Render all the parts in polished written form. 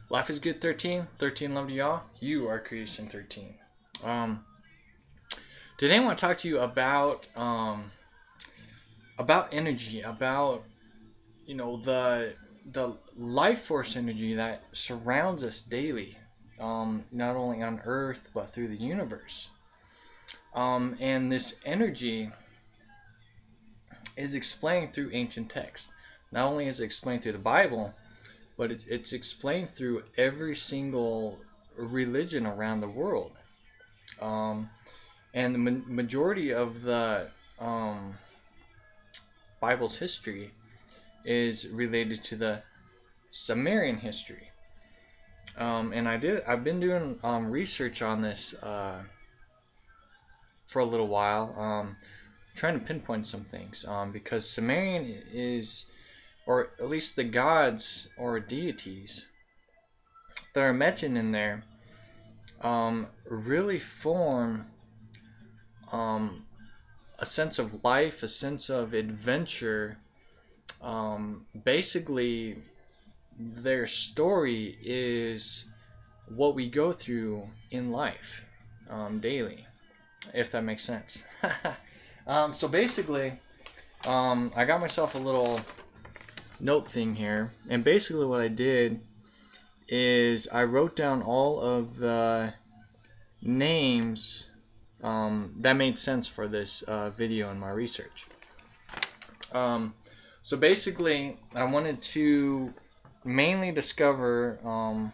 Life is good 13. 13 love to y'all. You are creation 13. Um, Today I want to talk to you about energy, about the life force energy that surrounds us daily, not only on Earth but through the universe. And this energy is explained through ancient texts. Not only is it explained through the Bible, but it's explained through every single religion around the world. Um, and the majority of the um, Bible's history is related to the Sumerian history. And I've been doing research on this for a little while, trying to pinpoint some things, because Sumerian is, or at least the gods or deities that are mentioned in there, really form a sense of life, a sense of adventure. Basically, their story is what we go through in life daily, if that makes sense. So basically, I got myself a little note thing here, and basically what I did is I wrote down all of the names that made sense for this video in my research. Um, so basically, I wanted to mainly discover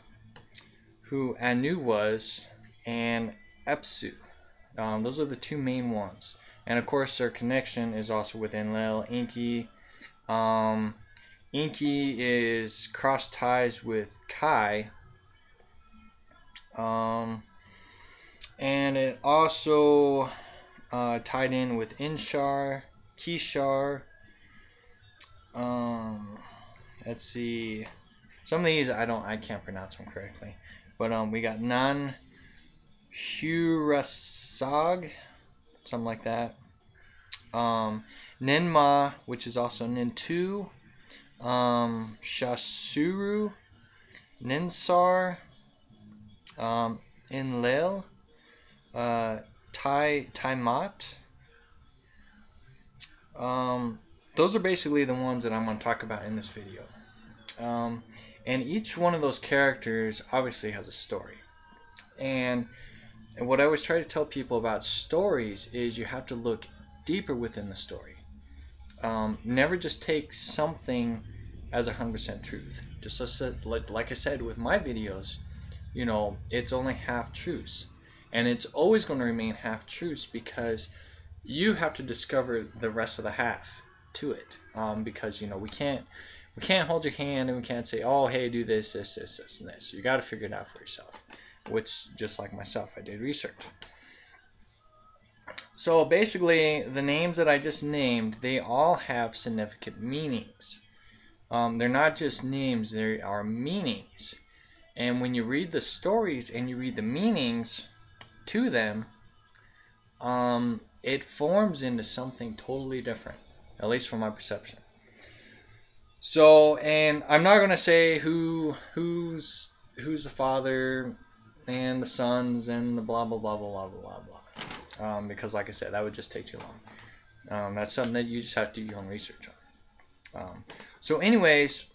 who Anu was and Abzu. Those are the two main ones. And of course, their connection is also with Enlil, Enki. Um, Enki is cross ties with Kai. Um, and it also tied in with Inshar, Kishar. Um, let's see. Some of these I can't pronounce them correctly. But we got Nan Hurasag, something like that. Ninma, which is also Nintu. Shasuru, Ninsar, Enlil, Taimat. Those are basically the ones that I'm going to talk about in this video. And each one of those characters obviously has a story. And what I always try to tell people about stories is you have to look deeper within the story. Never just take something as 100% truth. Just like I said with my videos, it's only half truths. And it's always going to remain half truths because you have to discover the rest of the half to it. Because we can't hold your hand and we can't say, oh, hey, do this, this, this, this, and this. You got to figure it out for yourself. Which, just like myself, I did research. So basically, the names that I just named, they all have significant meanings. They're not just names, they are meanings. And when you read the stories and you read the meanings to them, it forms into something totally different, at least from my perception. So, and I'm not going to say who's the father and the sons and the blah blah blah blah blah blah blah, because like I said, that would just take too long. That's something that you just have to do your own research on. So anyways,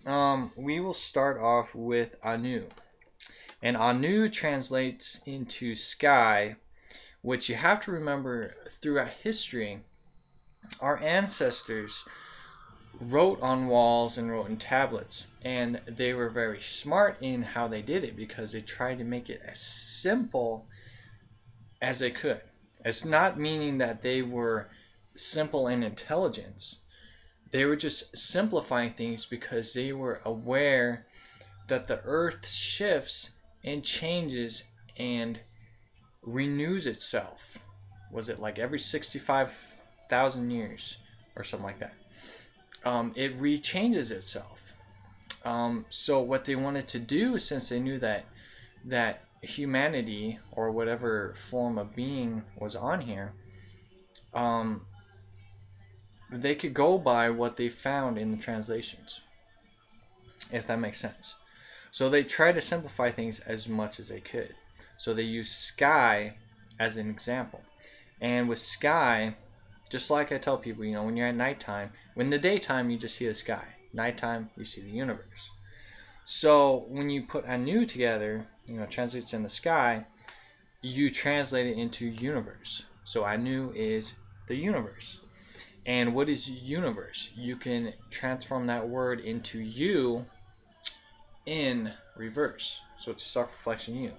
we will start off with Anu. And Anu translates into sky, which you have to remember throughout history, our ancestors wrote on walls and wrote in tablets, and they were very smart in how they did it because they tried to make it as simple as they could. It's not meaning that they were simple in intelligence. They were just simplifying things because they were aware that the earth shifts and changes and renews itself. Was it like every 65,000 years or something like that? It rechanges itself. So what they wanted to do, since they knew that humanity or whatever form of being was on here, they could go by what they found in the translations, if that makes sense. So they try to simplify things as much as they could. So they use sky as an example. And with sky, just like I tell people, when you're at nighttime, when in the daytime you just see the sky. Nighttime, you see the universe. So when you put anu together, translates in the sky, you translate it into universe. So anu is the universe. And what is universe? You can transform that word into you in reverse. So it's self-reflection you.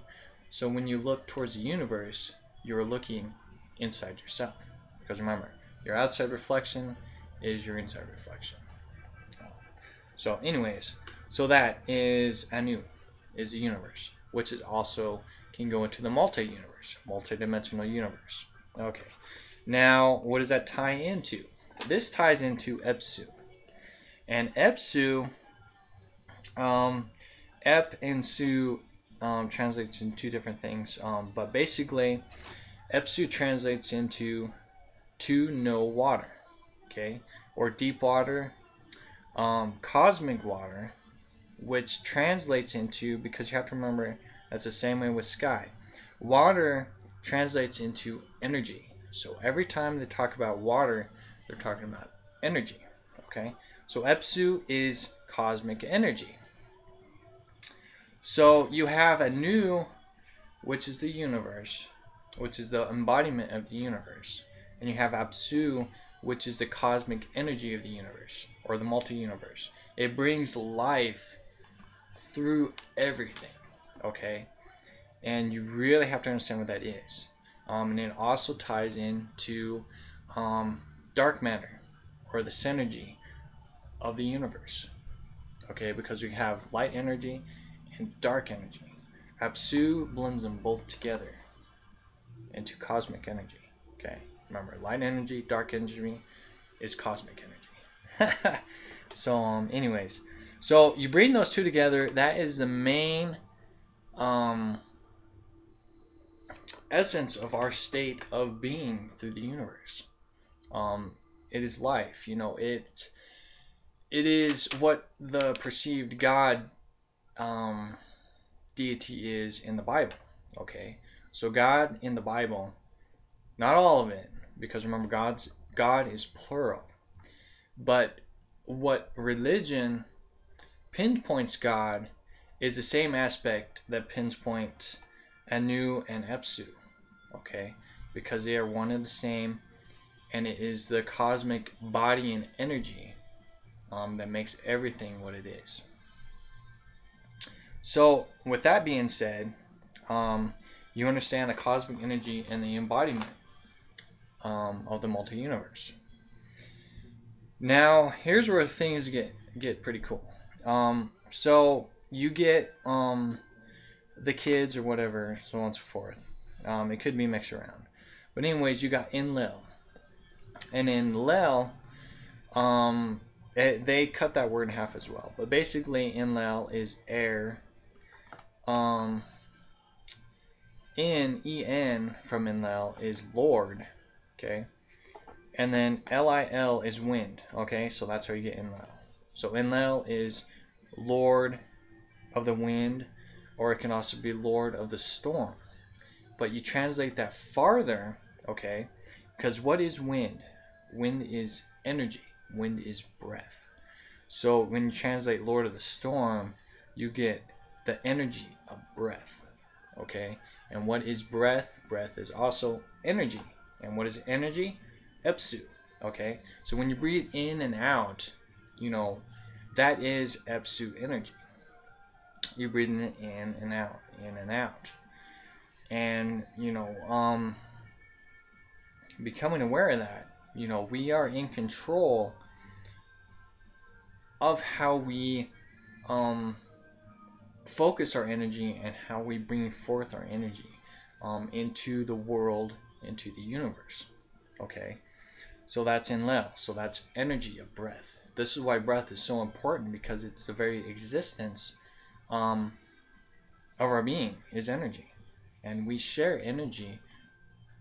So when you look towards the universe, you're looking inside yourself. Because remember, your outside reflection is your inside reflection. So anyways, so that is anu, is the universe, which is also can go into the multi-universe, multi-dimensional universe. Okay, now what does that tie into? This ties into Abzu. And Abzu, Ep and Su translates in two different things, but basically Abzu translates into to know water, okay, or deep water, cosmic water, which translates into, because you have to remember that's the same way with sky. Water translates into energy. So every time they talk about water, they're talking about energy. Okay? So Abzu is cosmic energy. So you have anu, which is the universe, which is the embodiment of the universe. And you have Abzu, which is the cosmic energy of the universe, or the multi-universe. It brings life through everything, okay? And you really have to understand what that is. And it also ties into dark matter, or the synergy of the universe, okay? Because we have light energy and dark energy. Abzu blends them both together into cosmic energy, okay? Remember, light energy, dark energy is cosmic energy. So, anyways, so you bring those two together. That is the main essence of our state of being through the universe. It is life. It is what the perceived God deity is in the Bible. Okay, so God in the Bible, not all of it, because remember, God is plural. But what religion pinpoints God is the same aspect that pinpoints anu and Abzu, okay? Because they are one and the same, and it is the cosmic body and energy that makes everything what it is. So, with that being said, you understand the cosmic energy and the embodiment of the multi-universe. Now, here's where things get pretty cool. So you get the kids or whatever, so on and so forth. It could be mixed around. But anyways, you got Enlil. And Enlil, they cut that word in half as well. But basically, Enlil is air. En from Enlil is Lord. Okay. And then Lil is wind. Okay, so that's how you get Enlil. So Enlil is Lord of the wind, or it can also be Lord of the storm. But you translate that farther, okay, because what is wind? Wind is energy. Wind is breath. So when you translate Lord of the storm, you get the energy of breath, okay? And what is breath? Breath is also energy. And what is energy? Abzu, okay? So when you breathe in and out, that is Abzu energy. You're breathing it in and out, in and out. And, becoming aware of that, we are in control of how we focus our energy and how we bring forth our energy into the world, into the universe. Okay? So that's Enlil. So that's energy of breath. This is why breath is so important, because it's the very existence of our being is energy. And we share energy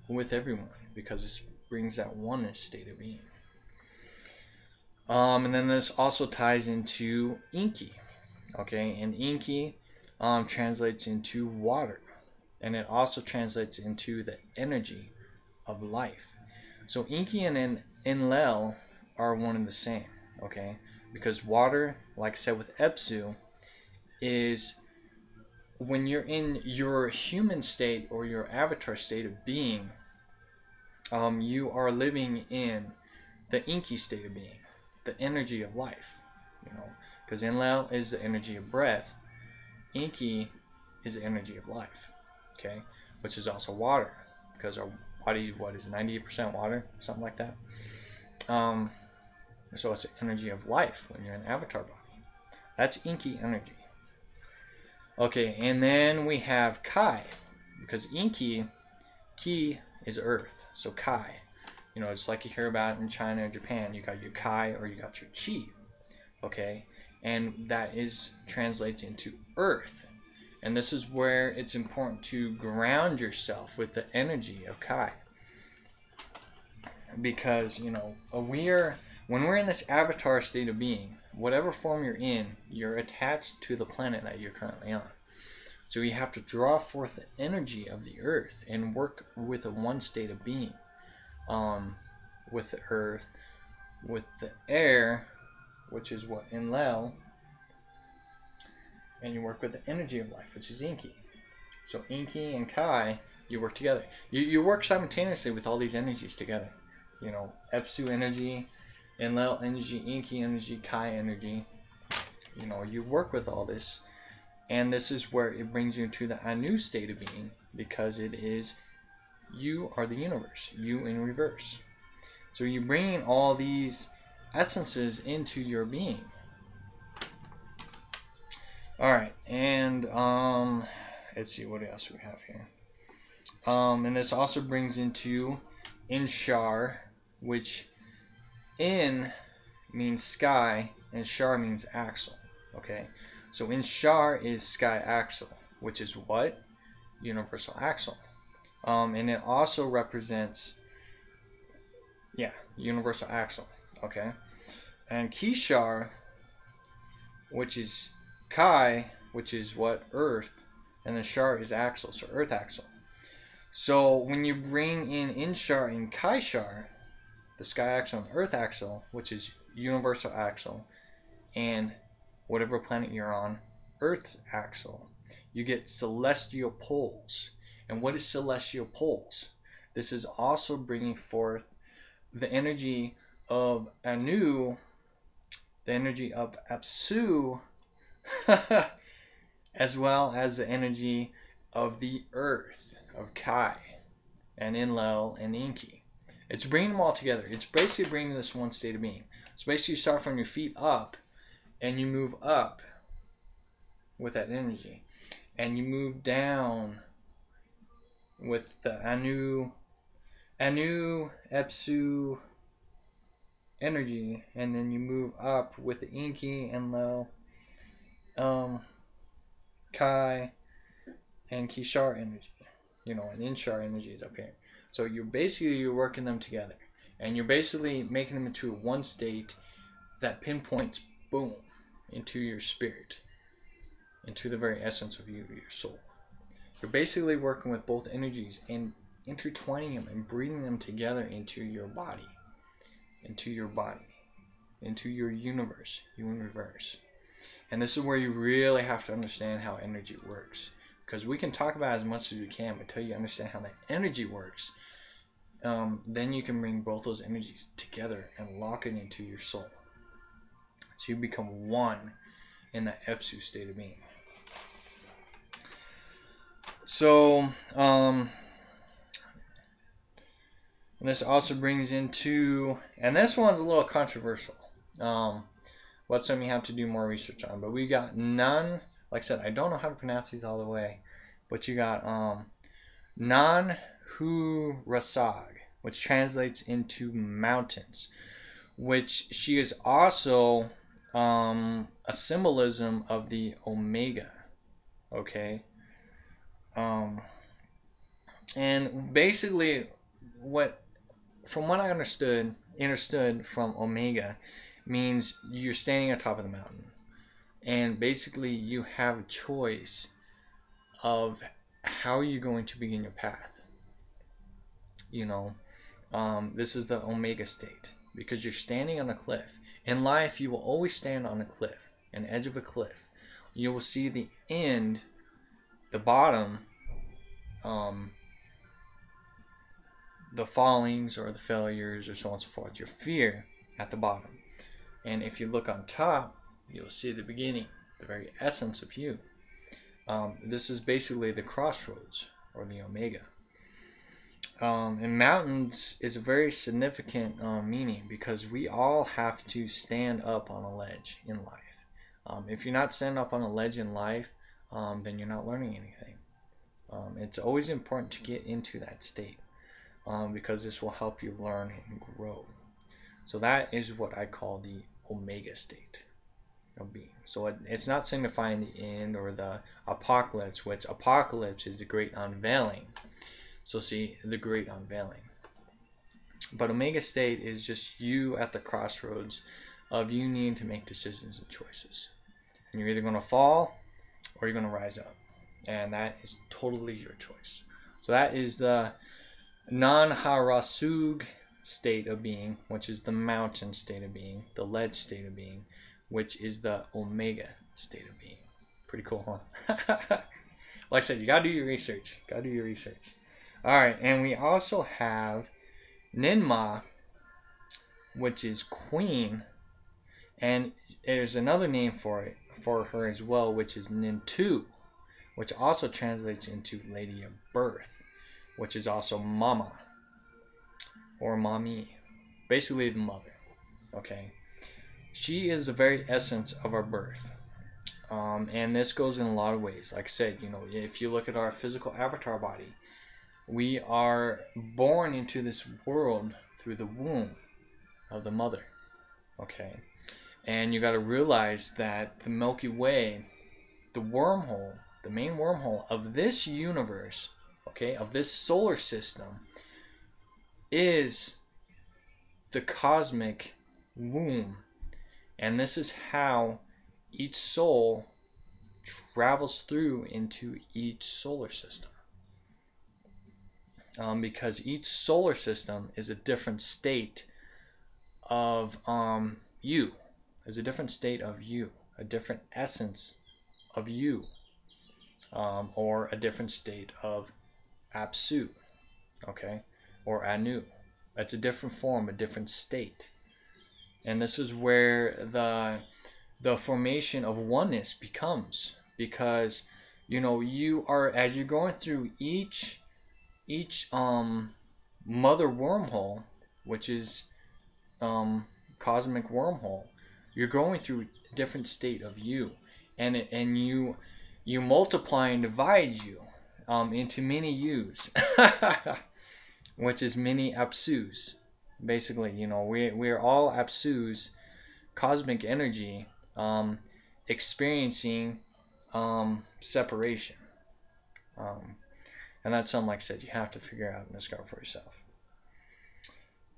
with everyone because this brings that oneness state of being. And then this also ties into Inky. Okay, and Inky translates into water, and it also translates into the energy of life. So Inky and Enlil are one and the same, okay? Because water, like I said with Abzu, is when you're in your human state or your avatar state of being, you are living in the Inky state of being, the energy of life, you know, because Enlil is the energy of breath, Inky is the energy of life, okay, which is also water, because our body, what is 98% water, something like that. So it's the energy of life when you're in avatar body. That's Inky energy. Okay, and then we have Kai, because Inky, Ki is earth, so Kai. You know, it's like you hear about in China or Japan, you got your Kai or you got your Chi, okay? And that translates into earth. And this is where it's important to ground yourself with the energy of Kai. Because, you know, when we're in this avatar state of being, whatever form you're in, you're attached to the planet that you're currently on. So you have to draw forth the energy of the earth and work with a one state of being. With the earth, with the air, which is what Enlil, and you work with the energy of life, which is Inky. So Inky and Kai, you work together. You work simultaneously with all these energies together. You know, Abzu energy, Enlil energy, Inky energy, Kai energy. You know, you work with all this, and this is where it brings you to the Anu state of being, because it is you are the universe, you in reverse. So you're bringing all these essences into your being. All right, and let's see what else we have here. And this also brings into Inshar, which In means sky and Shar means axle. Okay, so Inshar is sky axle, which is what? Universal axle. And it also represents, universal axle. Okay, and Kishar, which is Kai, which is what? Earth, and the Shar is axle, so earth axle. So when you bring in Inshar and Kaishar, the sky axle and the earth axle, which is universal axle, and whatever planet you're on, Earth's axle, you get celestial poles. And what is celestial poles? This is also bringing forth the energy of Anu, the energy of Abzu, as well as the energy of the earth, of Kai, and Enlil, and Inky. It's bringing them all together. It's basically bringing this one state of being. So basically you start from your feet up, and you move up with that energy. And you move down with the Anu, Abzu energy, and then you move up with the Inky, Enlil, Kai, and Kishar energy. You know, and Inshar energy is up here. So you're working them together, and you're basically making them into one state that pinpoints, boom, into your spirit, into the very essence of you, your soul. You're basically working with both energies and intertwining them and bringing them together into your body, into your universe, you in reverse. And this is where you really have to understand how energy works. Because we can talk about it as much as we can, but until you understand how that energy works, then you can bring both those energies together and lock it into your soul. So you become one in that Abzu state of being. So, this also brings into, and this one's a little controversial. What's something you have to do more research on. But we got none. Like I said, I don't know how to pronounce these all the way, but you got Nan-hu Rasag, which translates into mountains, which she is also a symbolism of the Omega. Okay. And basically, from what I understood from Omega, means you're standing on top of the mountain. And basically, you have a choice of how you're going to begin your path. You know, this is the omega state because you're standing on a cliff. In life, you will always stand on a cliff, an edge of a cliff. You will see the end, the bottom, um, the fallings or the failures or so on and so forth, your fear at the bottom. And if you look on top, you'll see the beginning, the very essence of you. This is basically the crossroads or the omega. And mountains is a very significant meaning because we all have to stand up on a ledge in life. If you're not standing up on a ledge in life, then you're not learning anything. It's always important to get into that state because this will help you learn and grow. So that is what I call the omega state of being. So it's not signifying the end or the apocalypse, which apocalypse is the great unveiling. So see, the great unveiling. But omega state is just you at the crossroads of you needing to make decisions and choices. And you're either going to fall or you're going to rise up. And that is totally your choice. So that is the non-harasug state of being, which is the mountain state of being, the ledge state of being, which is the omega state of being. Pretty cool, huh? Like I said, you got to do your research. Got to do your research. All right, and we also have Ninma, which is queen, and there's another name for her as well, which is Nintu, which also translates into lady of birth, which is also mama or mommy, basically the mother. Okay, she is the very essence of our birth. And this goes in a lot of ways. Like I said, if you look at our physical avatar body, we are born into this world through the womb of the mother. Okay, and you got to realize that the Milky Way, the wormhole, the main wormhole of this universe, okay, of this solar system, is the cosmic womb. And this is how each soul travels through into each solar system. Because each solar system is a different state of you. Is a different state of you, a different essence of you, or a different state of Abzu, okay, or Anu. It's a different form, a different state. And this is where the formation of oneness becomes, because you are, as you're going through each mother wormhole, which is cosmic wormhole, you're going through a different state of you, and you multiply and divide you into many yous, which is many Abzus. Basically, we're all Abzus, cosmic energy, experiencing separation. And that's something, like I said, you have to figure out and discover for yourself.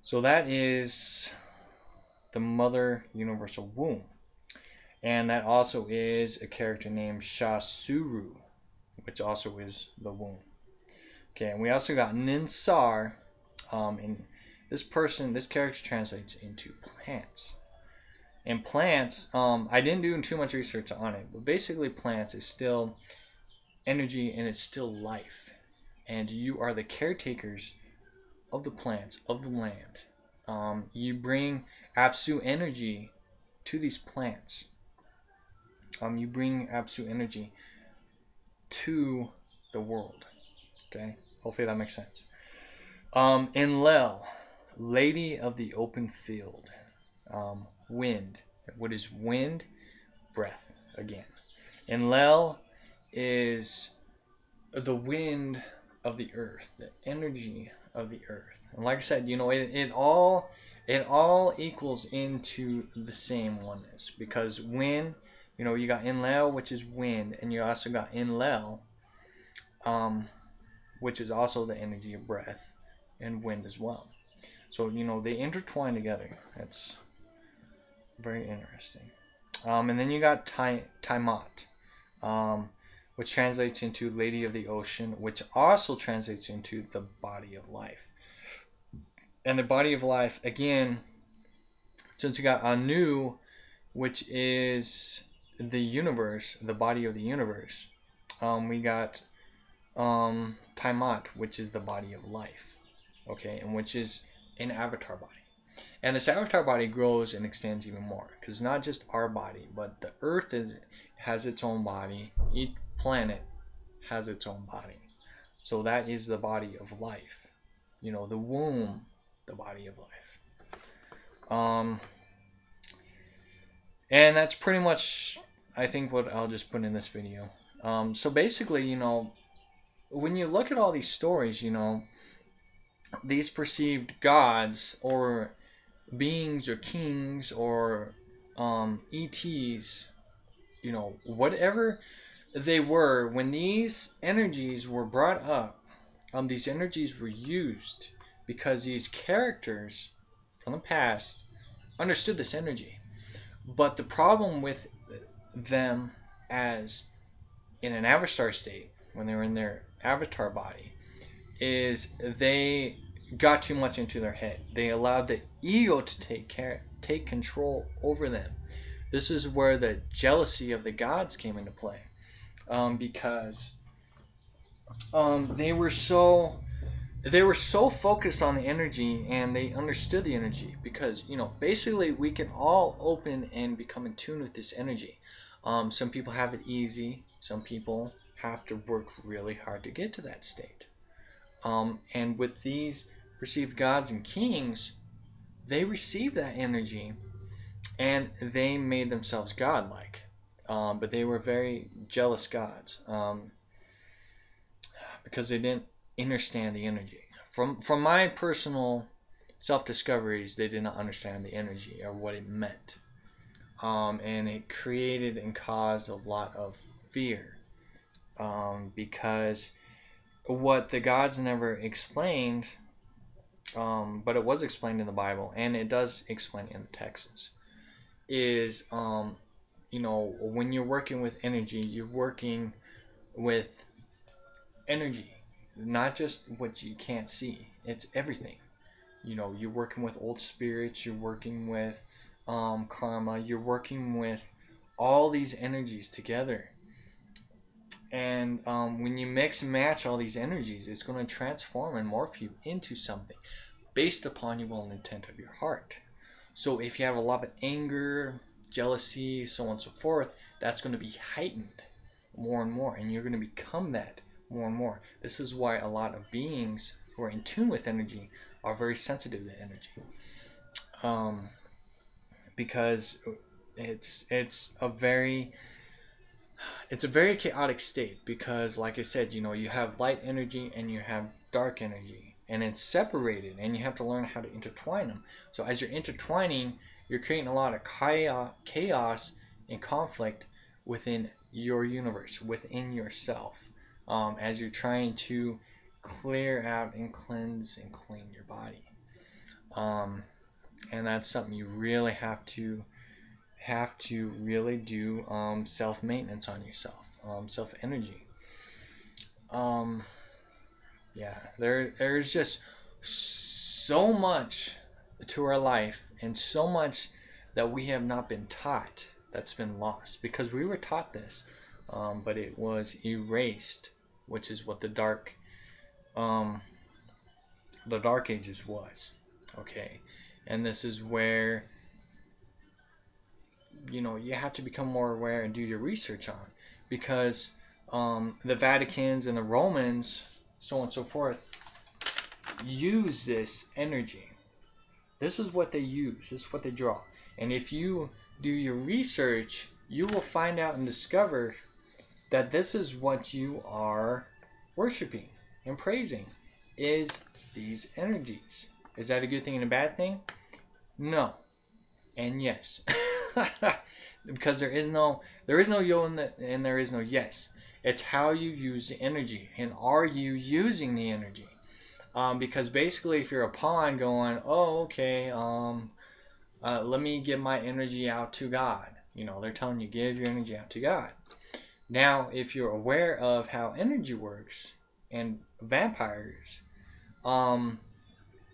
So that is the Mother Universal Womb. And that also is a character named Shasuru, which also is the womb. Okay, and we also got Ninsar, and this character translates into plants. And plants, I didn't do too much research on it, but basically plants is still energy and it's still life. And you are the caretakers of the plants, of the land. You bring Abzu energy to these plants. You bring Abzu energy to the world. Okay, hopefully that makes sense. Enlil, Lady of the Open Field. Wind. What is wind? Breath, again. Enlil is the wind of the earth, the energy of the earth. And like I said, it all equals into the same oneness, because wind, you got Enlil, which is wind, and you also got Enlil, which is also the energy of breath and wind as well. So they intertwine together. That's very interesting. And then you got Tiamat, which translates into Lady of the Ocean, which also translates into the body of life. And the body of life, again, since we got Anu, which is the universe, the body of the universe, we got Tiamat, which is the body of life, okay, and which is an avatar body. And this avatar body grows and extends even more, because it's not just our body, but the Earth has its own body. Each planet has its own body. So that is the body of life. You know, the womb, the body of life. And that's pretty much, I think, what I'll just put in this video. So basically, you know, when you look at all these stories, you know, these perceived gods or beings or kings or ETs, you know, whatever they were, when these energies were brought up, these energies were used because these characters from the past understood this energy. But the problem with them as in an avatar state, when they were in their avatar body, is they got too much into their head. They allowed the ego to take control over them. This is where the jealousy of the gods came into play, because they were so focused on the energy, and they understood the energy, because, you know, basically we can all open and become in tune with this energy. Some people have it easy. Some people have to work really hard to get to that state. And with these perceived gods and kings, they received that energy and they made themselves godlike. But they were very jealous gods, because they didn't understand the energy. From my personal self-discoveries, they did not understand the energy or what it meant. And it created and caused a lot of fear, because what the gods never explained, but it was explained in the Bible, and it does explain in the texts, is, you know, when you're working with energy, you're working with energy, not just what you can't see. It's everything. You know, you're working with old spirits, you're working with karma, you're working with all these energies together. And when you mix and match all these energies, it's going to transform and morph you into something based upon your will and intent of your heart. So if you have a lot of anger, jealousy, so on and so forth, that's going to be heightened more and more, and you're going to become that more and more. This is why a lot of beings who are in tune with energy are very sensitive to energy, because it's a very chaotic state, because, like I said, you know, you have light energy and you have dark energy, and it's separated, and you have to learn how to intertwine them. So as you're intertwining, you're creating a lot of chaos and conflict within your universe, within yourself, as you're trying to clear out and cleanse and clean your body. And that's something you really have to really do self-maintenance on yourself, self-energy. Yeah, there's just so much to our life, and so much that we have not been taught, that's been lost, because we were taught this, but it was erased, which is what the dark ages was. Okay, and this is where, you know, you have to become more aware and do your research on, because the Vaticans and the Romans, so on and so forth, use this energy. This is what they use. This is what they draw. And if you do your research, you will find out and discover that this is what you are worshiping and praising, is these energies. Is that a good thing and a bad thing? No. And yes. Because there is no yo and there is no yes. It's how you use the energy, and are you using the energy? Because basically, if you're a pawn going, oh, okay, let me give my energy out to God. You know, they're telling you, give your energy out to God. Now, if you're aware of how energy works and vampires, um,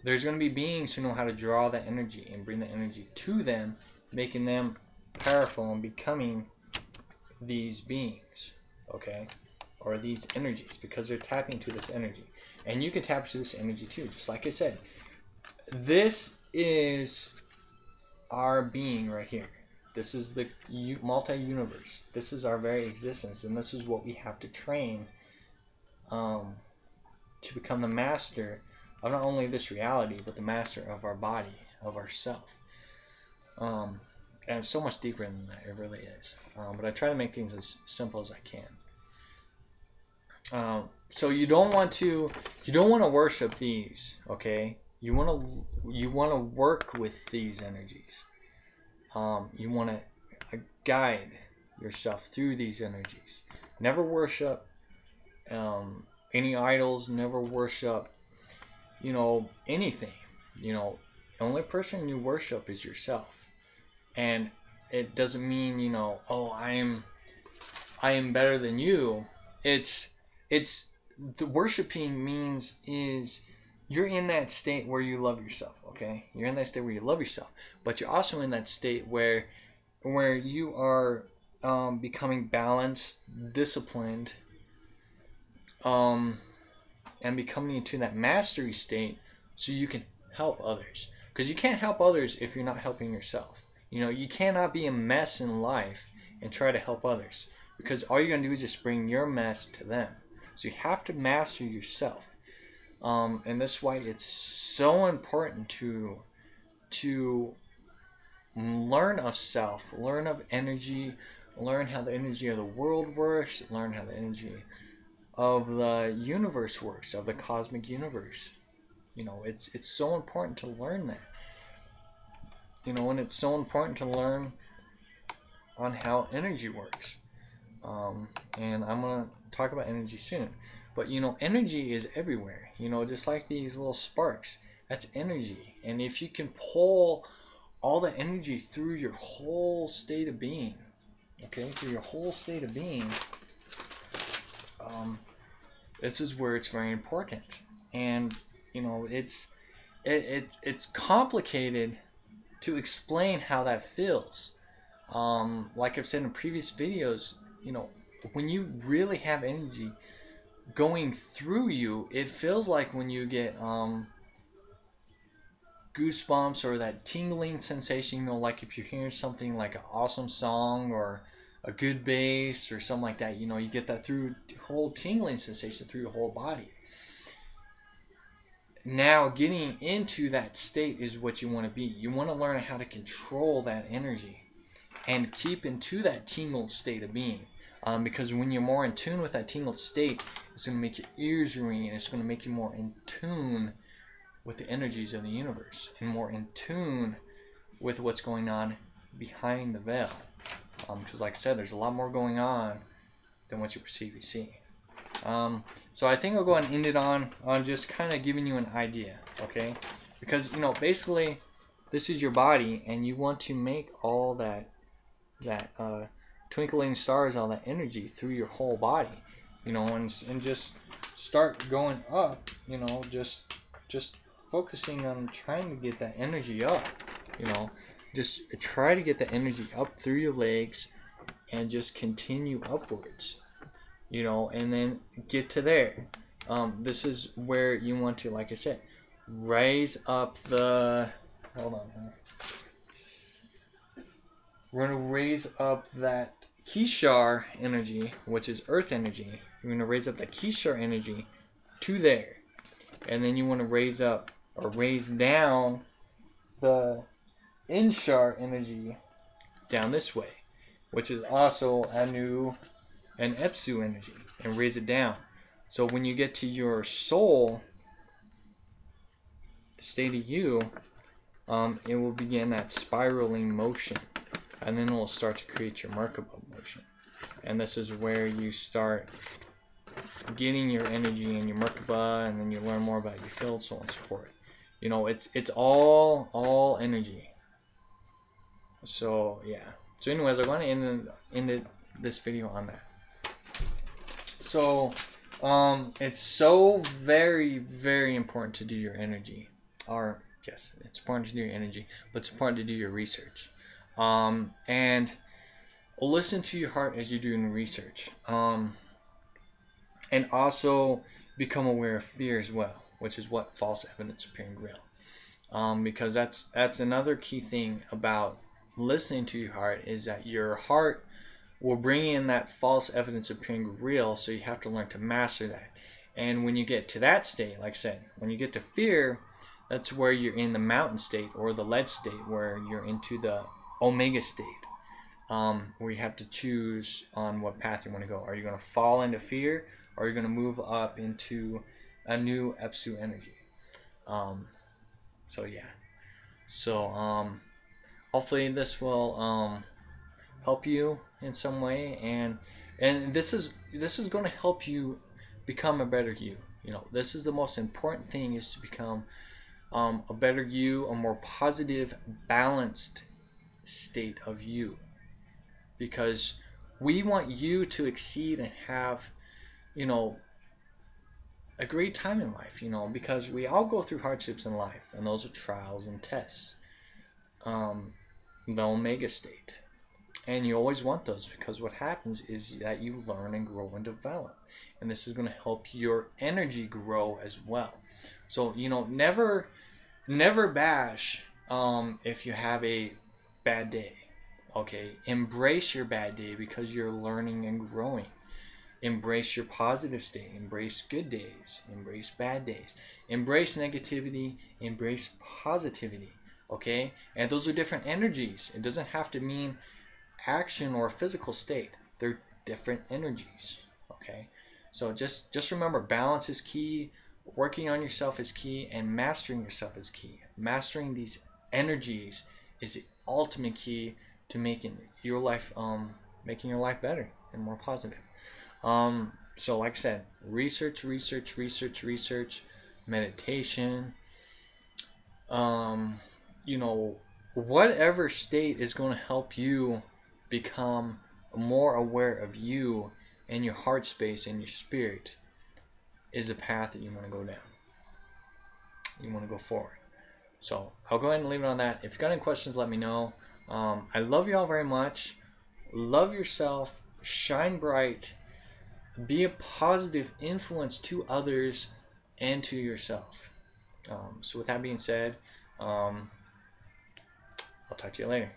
there's going to be beings who know how to draw that energy and bring the energy to them, making them powerful and becoming these beings, okay? Or these energies, because they're tapping to this energy. And you can tap to this energy too, just like I said. This is our being right here. This is the multi-universe. This is our very existence, and this is what we have to train to become the master of not only this reality, but the master of our body, of ourself. And it's so much deeper than that. It really is. But I try to make things as simple as I can. So you don't want to worship these, okay? You want to work with these energies. You want to guide yourself through these energies. Never worship any idols. Never worship, anything. The only person you worship is yourself. And it doesn't mean, oh, I am better than you. It's the worshiping means is you're in that state where you love yourself, okay? You're in that state where you love yourself, but you're also in that state where you are becoming balanced, disciplined, and becoming into that mastery state so you can help others. Because you can't help others if you're not helping yourself. You cannot be a mess in life and try to help others, because all you're going to do is just bring your mess to them. So you have to master yourself. And that's why it's so important to learn of self, learn of energy, learn how the energy of the world works, learn how the energy of the universe works, of the cosmic universe. It's so important to learn that. And it's so important to learn on how energy works. And I'm going to talk about energy soon. But, energy is everywhere. Just like these little sparks. That's energy. And if you can pull all the energy through your whole state of being, okay, through your whole state of being, this is where it's very important. And, it's complicated to explain how that feels. Like I've said in previous videos, when you really have energy going through you, it feels like when you get goosebumps or that tingling sensation, like if you're hearing something like an awesome song or a good bass or something like that, you get that through whole tingling sensation through your whole body. Now, getting into that state is what you want to be. You want to learn how to control that energy and keep into that tingled state of being. Because when you're more in tune with that tingled state, it's going to make your ears ring, and it's going to make you more in tune with the energies of the universe and more in tune with what's going on behind the veil. Because like I said, there's a lot more going on than what you perceive you see. So I think I'll go ahead and end it on just kind of giving you an idea, okay? Because, basically, this is your body, and you want to make all that twinkling stars, all that energy through your whole body, and just start going up, just focusing on trying to get that energy up, just try to get the energy up through your legs and just continue upwards, and then get to there. This is where you want to, like I said, raise up the, hold on, we're going to raise up that Kishar energy, which is earth energy. You're going to raise up the Kishar energy to there. And then you want to raise up or raise down the Inshar energy down this way, which is also Anu and Abzu energy, and raise it down. So when you get to your soul, the state of you, it will begin that spiraling motion. And then it will start to create your Merkaba motion. And this is where you start getting your energy and your Merkaba, and then you learn more about your field, so on and so forth. It's all energy. So yeah. So anyways, I'm going to end this video on that. So, it's so very, very important to do your energy. Or, yes, it's important to do your energy, but it's important to do your research. And listen to your heart as you're doing research. And also become aware of fear as well, which is what false evidence appearing real. Because that's another key thing about listening to your heart is that your heart will bring in that false evidence appearing real, so you have to learn to master that. And when you get to that state, like I said, when you get to fear, that's where you're in the mountain state or the ledge state, where you're into the omega state, where you have to choose on what path you want to go. Are you going to fall into fear, or are you going to move up into a new Abzu energy? So yeah. So hopefully this will help you in some way, and this is going to help you become a better you. This is the most important thing, is to become a better you, a more positive, balanced state of you, because we want you to exceed and have a great time in life, because we all go through hardships in life, and those are trials and tests. The omega state. And you always want those, because what happens is that you learn and grow and develop. And this is going to help your energy grow as well. So, never bash if you have a bad day. Okay? Embrace your bad day, because you're learning and growing. Embrace your positive state. Embrace good days. Embrace bad days. Embrace negativity. Embrace positivity. Okay? And those are different energies. It doesn't have to mean action or a physical state. They're different energies. Okay? So just remember, balance is key. Working on yourself is key. And mastering yourself is key. Mastering these energies is the ultimate key to making your life better and more positive. So like I said, research, meditation, whatever state is going to help you become more aware of you and your heart space and your spirit is the path that you want to go down. You want to go forward. So I'll go ahead and leave it on that. If you've got any questions, let me know. I love you all very much. Love yourself. Shine bright. Be a positive influence to others and to yourself. So with that being said, I'll talk to you later.